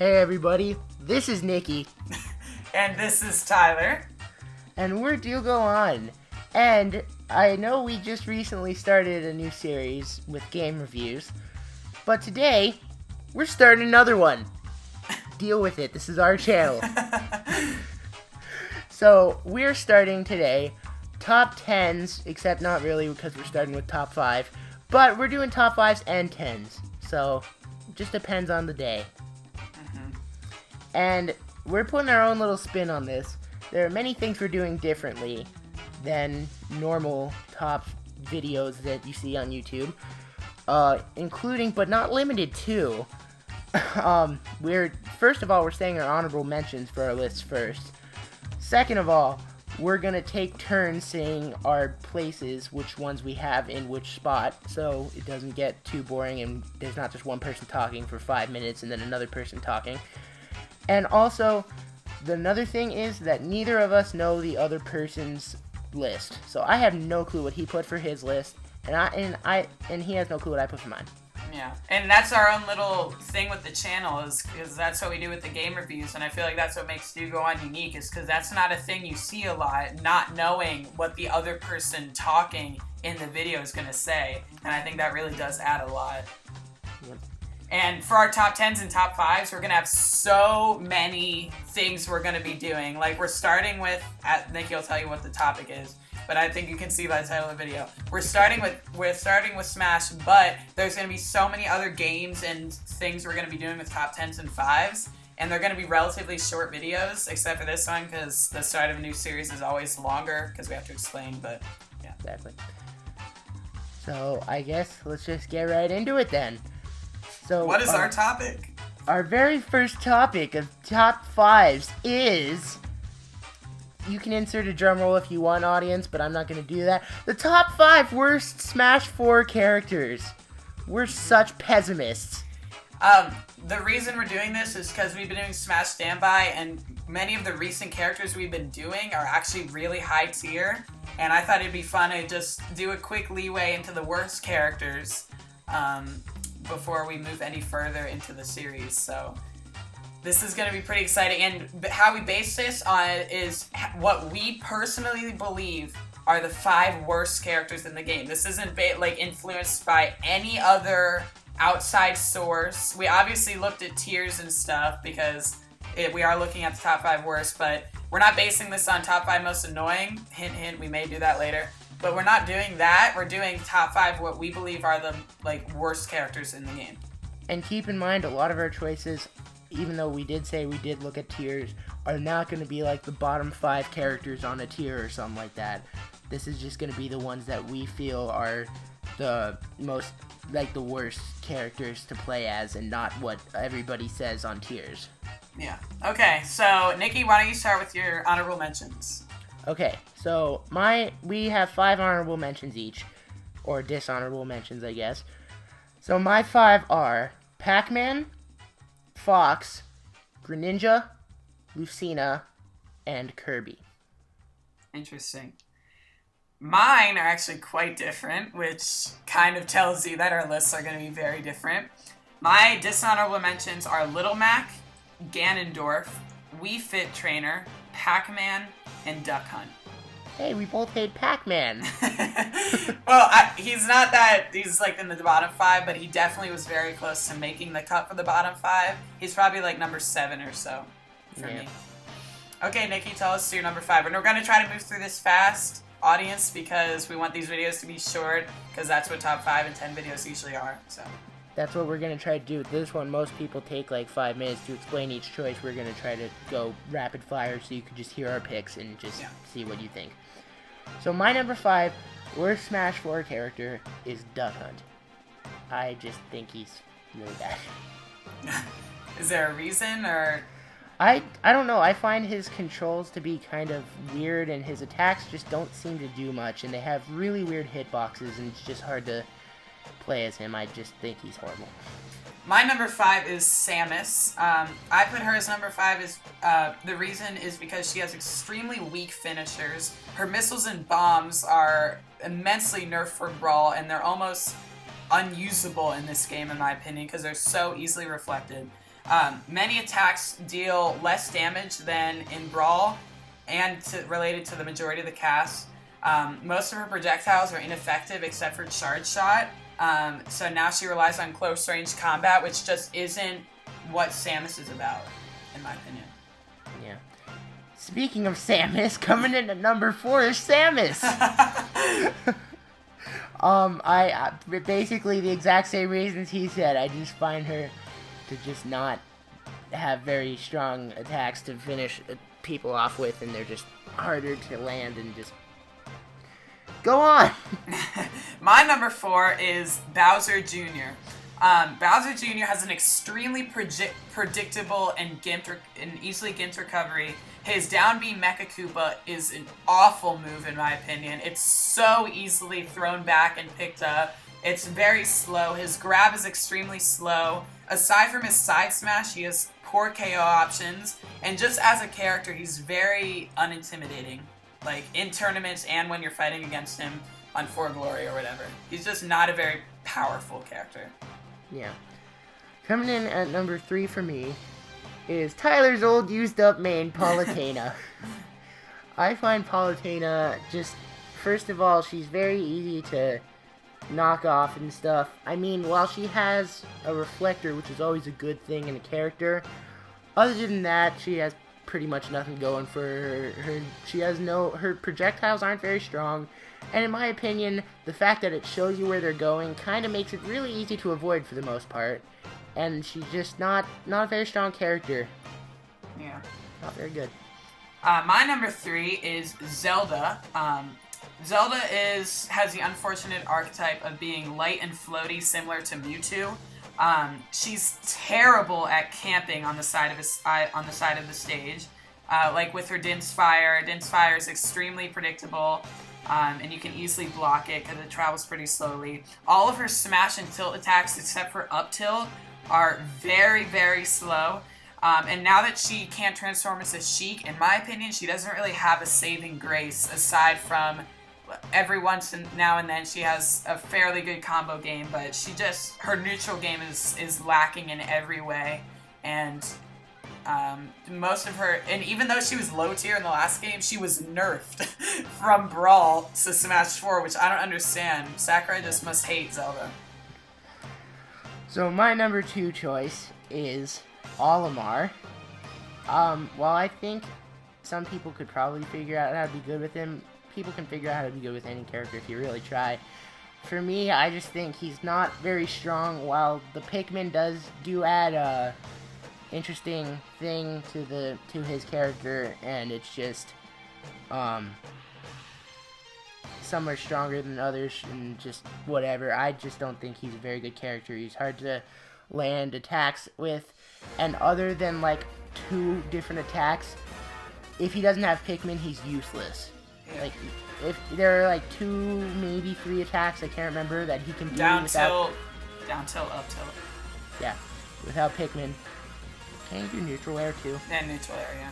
Hey everybody, this is Niki. And this is Tyler. And we're Do Go On. And I know we just recently started a new series with game reviews, but today, we're starting another one. Deal with it, this is our channel. So, we're starting today top 10s, except not really because we're starting with top 5, but we're doing top 5s and 10s. So, it just depends on the day. And we're putting our own little spin on this. There are many things we're doing differently than normal top videos that you see on YouTube, including but not limited to. First of all, we're saying our honorable mentions for our list first. Second of all, we're gonna take turns saying our places, which ones we have in which spot, so it doesn't get too boring and there's not just one person talking for 5 minutes and then another person talking. And also, another thing is that neither of us know the other person's list. So I have no clue what he put for his list, and he has no clue what I put for mine. Yeah, and that's our own little thing with the channel, is because that's what we do with the game reviews, and I feel like that's what makes Do Go On unique, is because that's not a thing you see a lot, not knowing what the other person talking in the video is going to say, and I think that really does add a lot. Yep. And for our top 10s and top 5s, we're going to have so many things we're going to be doing. Like, we're starting with, Nikki will tell you what the topic is, but I think you can see by the title of the video. We're starting with Smash, but there's going to be so many other games and things we're going to be doing with top 10s and 5s, and they're going to be relatively short videos, except for this one, because the start of a new series is always longer, because we have to explain, but yeah. Exactly. So, I guess let's just get right into it then. So, what is our topic? Our very first topic of top 5s is... You can insert a drum roll if you want, audience, but I'm not going to do that. The top 5 worst Smash 4 characters. We're such pessimists. The reason we're doing this is because we've been doing Smash Standby, and many of the recent characters we've been doing are actually really high tier, and I thought it'd be fun to just do a quick leeway into the worst characters before we move any further into the series. So this is going to be pretty exciting, and how we base this on is what we personally believe are the 5 worst characters in the game. This isn't influenced by any other outside source. We obviously looked at tiers and stuff because we are looking at the top 5 worst, but we're not basing this on top 5 most annoying. Hint, hint, we may do that later. But we're not doing that. We're doing top 5 what we believe are the worst characters in the game. And keep in mind, a lot of our choices, even though we did say we did look at tiers, are not going to be like the bottom 5 characters on a tier or something like that. This is just going to be the ones that we feel are the most, the worst characters to play as, and not what everybody says on tiers. Yeah. Okay, so Nikki, why don't you start with your honorable mentions? Okay, so we have 5 honorable mentions each, or dishonorable mentions, I guess. So my 5 are Pac-Man, Fox, Greninja, Lucina, and Kirby. Interesting. Mine are actually quite different, which kind of tells you that our lists are going to be very different. My dishonorable mentions are Little Mac, Ganondorf, Wii Fit Trainer, Pac-Man, and Duck Hunt. Hey, we both hate Pac-Man. Well, he's not that, he's in the bottom 5, but he definitely was very close to making the cut for the bottom 5. He's probably number 7 or so for me. Okay, Nikki, tell us your number 5. And we're going to try to move through this fast, audience, because we want these videos to be short, because that's what top 5 and 10 videos usually are. So that's what we're going to try to do with this one. Most people take 5 minutes to explain each choice. We're going to try to go rapid fire so you can just hear our picks and just see what you think. So my number 5 worst Smash 4 character is Duck Hunt. I just think he's really bad. Is there a reason, or? I don't know. I find his controls to be kind of weird, and his attacks just don't seem to do much, and they have really weird hitboxes, and it's just hard to play as him. I just think he's horrible. My number 5 is Samus. I put her as number 5. The reason is because she has extremely weak finishers. Her missiles and bombs are immensely nerfed for Brawl, and they're almost unusable in this game, in my opinion, because they're so easily reflected. Many attacks deal less damage than in Brawl, and related to the majority of the cast. Most of her projectiles are ineffective except for Charge Shot. So now she relies on close range combat, which just isn't what Samus is about, in my opinion. Yeah. Speaking of Samus, coming in at number 4 is Samus. I basically the exact same reasons he said. I just find her to just not have very strong attacks to finish people off with, and they're just harder to land and just go on. My number 4 is Bowser Jr. Bowser Jr. has an extremely predictable and easily gimped recovery. His down B Mecha Koopa is an awful move in my opinion. It's so easily thrown back and picked up. It's very slow. His grab is extremely slow. Aside from his side smash, he has poor KO options. And just as a character, he's very unintimidating. Like in tournaments and when you're fighting against him on For Glory or whatever. He's just not a very powerful character. Yeah. Coming in at number 3 for me is Tyler's old used up main, Paula Tina. I find Paula Tina just, first of all, she's very easy to knock off and stuff. I mean, while she has a reflector, which is always a good thing in a character, other than that, she has pretty much nothing going for her. Her projectiles aren't very strong, and in my opinion, the fact that it shows you where they're going kind of makes it really easy to avoid for the most part. And she's just not a very strong character. Yeah. Not very good. My number 3 is Zelda. Zelda has the unfortunate archetype of being light and floaty, similar to Mewtwo. She's terrible at camping on the side of the stage. Like with her Din's Fire. Din's Fire is extremely predictable. And you can easily block it because it travels pretty slowly. All of her smash and tilt attacks, except for up tilt, are very, very slow. And now that she can't transform into Sheik, in my opinion, she doesn't really have a saving grace aside from every once now and then she has a fairly good combo game, but her neutral game is lacking in every way. And most of her, and even though she was low tier in the last game, she was nerfed from Brawl to Smash 4, which I don't understand. Sakurai just must hate Zelda. So my number 2 choice is Olimar. While I think some people could probably figure out how to be good with him, people can figure out how to be good with any character if you really try. For me, I just think he's not very strong. While the Pikmin do add a interesting thing to his character, and it's just some are stronger than others and just whatever. I just don't think he's a very good character. He's hard to land attacks with, and other than like 2 different attacks, if he doesn't have Pikmin, he's useless. Yeah. Like if there are like 2, maybe 3 attacks, I can't remember, that he can do down without tilt, up tilt. Yeah, without Pikmin. Can he do neutral air too? And neutral air, yeah.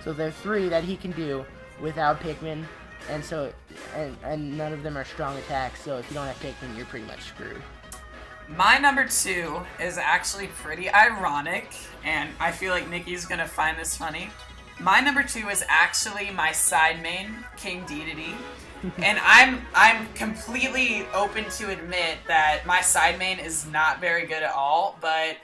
So there are 3 that he can do without Pikmin, and so and none of them are strong attacks. So if you don't have Pikmin, you're pretty much screwed. My number 2 is actually pretty ironic, and I feel like Nikki's gonna find this funny. My number 2 is actually my side main, King Dedede. And I'm completely open to admit that my side main is not very good at all, but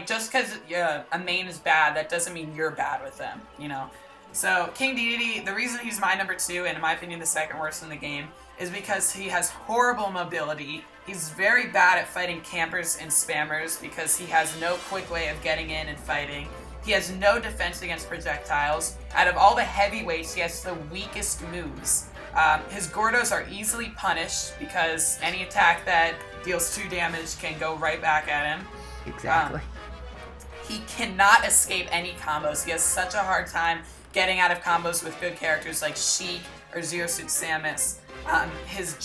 just because a main is bad, that doesn't mean you're bad with them, you know? So King Dedede, the reason he's my number 2, and in my opinion the second worst in the game, is because he has horrible mobility. He's very bad at fighting campers and spammers because he has no quick way of getting in and fighting. He has no defense against projectiles. Out of all the heavyweights, he has the weakest moves. His Gordos are easily punished because any attack that deals 2 damage can go right back at him. Exactly. He cannot escape any combos. He has such a hard time getting out of combos with good characters like Sheik or Zero Suit Samus. His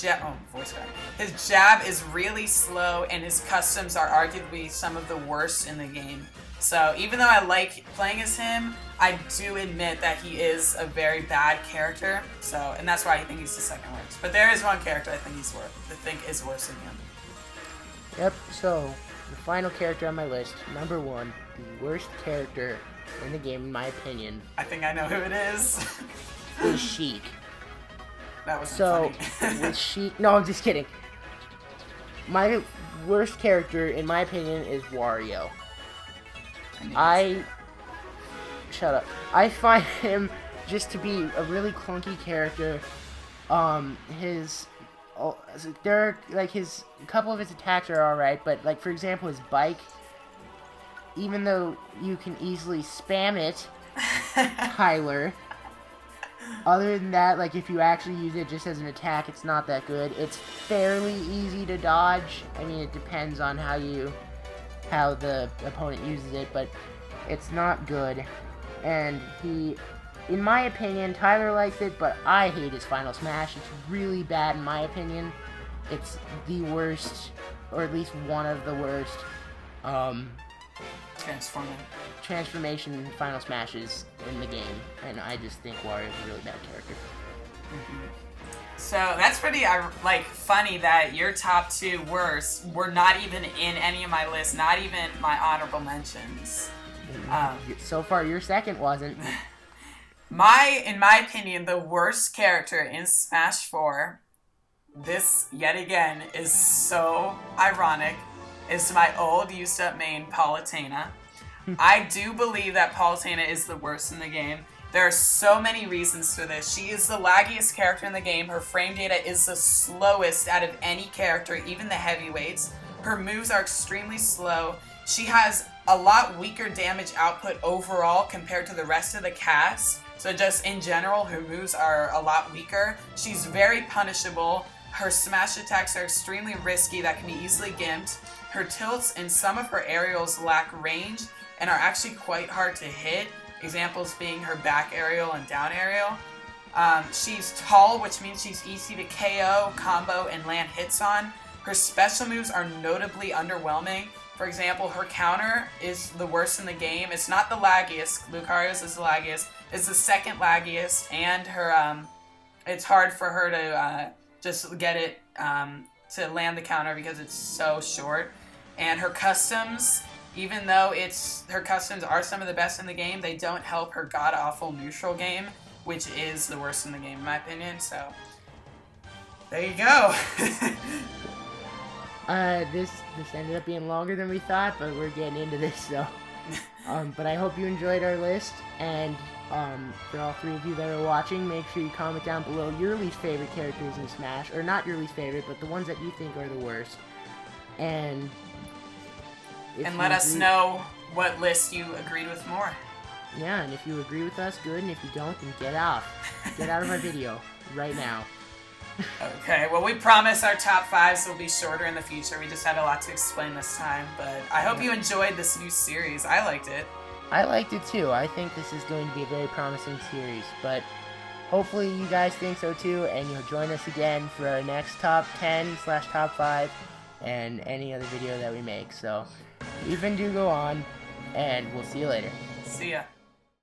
jab is really slow, and his customs are arguably some of the worst in the game. So even though I like playing as him, I do admit that he is a very bad character. So, and that's why I think he's the second worst. But there is one character I think is worse than him. Yep. So the final character on my list, number 1, the worst character in the game, in my opinion, I think I know who it is. is Sheik. That was So, funny. with Sheik... No, I'm just kidding. My worst character, in my opinion, is Wario. Shut up. I find him just to be a really clunky character. A couple of his attacks are alright, but, like, for example, his bike, even though you can easily spam it, Tyler, other than that, like, if you actually use it just as an attack, it's not that good. It's fairly easy to dodge. I mean, it depends on how the opponent uses it, but it's not good. And in my opinion, Tyler likes it, but I hate his Final Smash. It's really bad in my opinion. It's the worst, or at least one of the worst, transformation Final Smashes in the game. And I just think Wario is a really bad character. So that's pretty funny that your top 2 worst were not even in any of my lists, not even my honorable mentions. So far, your second wasn't. In my opinion, the worst character in Smash 4, this yet again is so ironic, is my old used up main, Paula Tina. I do believe that Paula Tina is the worst in the game. There are so many reasons for this. She is the laggiest character in the game. Her frame data is the slowest out of any character, even the heavyweights. Her moves are extremely slow. She has a lot weaker damage output overall compared to the rest of the cast. So just in general, her moves are a lot weaker. She's very punishable. Her smash attacks are extremely risky that can be easily gimped. Her tilts and some of her aerials lack range and are actually quite hard to hit. Examples being her back aerial and down aerial. She's tall, which means she's easy to KO, combo, and land hits on. Her special moves are notably underwhelming. For example, her counter is the worst in the game. It's not the laggiest. Lucario's is the laggiest. It's the second laggiest, and her it's hard for her to just get it to land the counter because it's so short. And her customs, even though her customs are some of the best in the game, they don't help her god-awful neutral game, which is the worst in the game in my opinion. So there you go. This ended up being longer than we thought, but we're getting into this, so. But I hope you enjoyed our list, and for all 3 of you that are watching, make sure you comment down below your least favorite characters in Smash, or not your least favorite, but the ones that you think are the worst. And let us know what list you agreed with more. Yeah, and if you agree with us, good, and if you don't, then get off. Get out of my video right now. Okay, well, we promise our top 5s will be shorter in the future. We just had a lot to explain this time, but I hope you enjoyed this new series. I liked it. I liked it too. I think this is going to be a very promising series, but hopefully you guys think so too, and you'll join us again for our next top 10/top 5 and any other video that we make. So, even do go on, and we'll see you later. See ya.